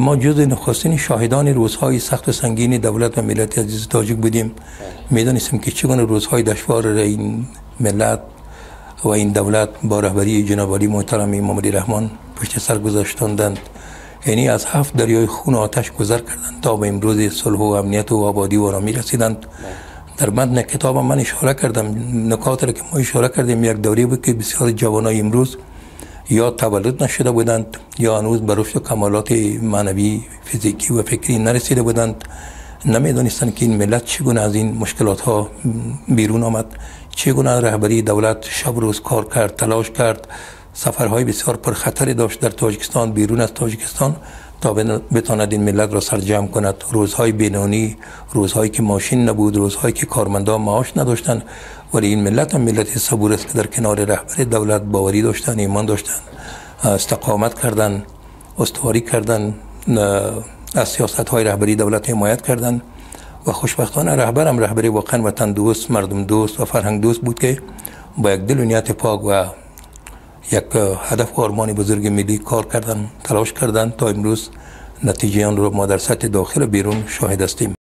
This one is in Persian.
ما جز نخستین شاهدان روزهای سخت و سنگین دولت و ملت عزیز تاجیک بودیم. میدانستیم که چگونه روزهای دشوار این ملت و این دولت با رهبری جناب عالی محترم امام علی رحمان پشت سر گذاشتند. یعنی از 7 دریای خون و آتش گذر کردند تا به امروز صلح و امنیت و آبادی و آرامی رسیدند. در متن کتابم من اشاره کردم، نکاتی را که ما اشاره کردیم یک دوره بود که بسیار جوانای امروز یا تولد نشده بودند یا هنوز به رشد و کمالات معنوی، فیزیکی و فکری نرسیده بودند. نمیدانستند که این ملت چگونه از این مشکلات ها بیرون آمد، چگونه رهبری دولت شب روز کار کرد، تلاش کرد، سفرهای بسیار پرخطری داشت در تاجیکستان، بیرون از تاجیکستان، تا بتواند این ملت را سرجم کند. روزهای بینانی، روزهایی که ماشین نبود، روزهایی که کارمندان معاش نداشتند، ولی این ملت هم ملت صبور است که در کنار رهبر دولت باوری داشتن، ایمان داشتن، استقامت کردن، استواری کردن، از سیاست های رهبری دولت حمایت کردن و خوشبختانه رهبرم رهبری واقعا وطن دوست، مردم دوست و فرهنگ دوست بود که با یک دل و نیت پاک و یک هدف و آرمان بزرگ ملی کار کردن، تلاش کردن تا امروز نتیجه آن رو ما در سطح داخل و بیرون شاهد هستیم.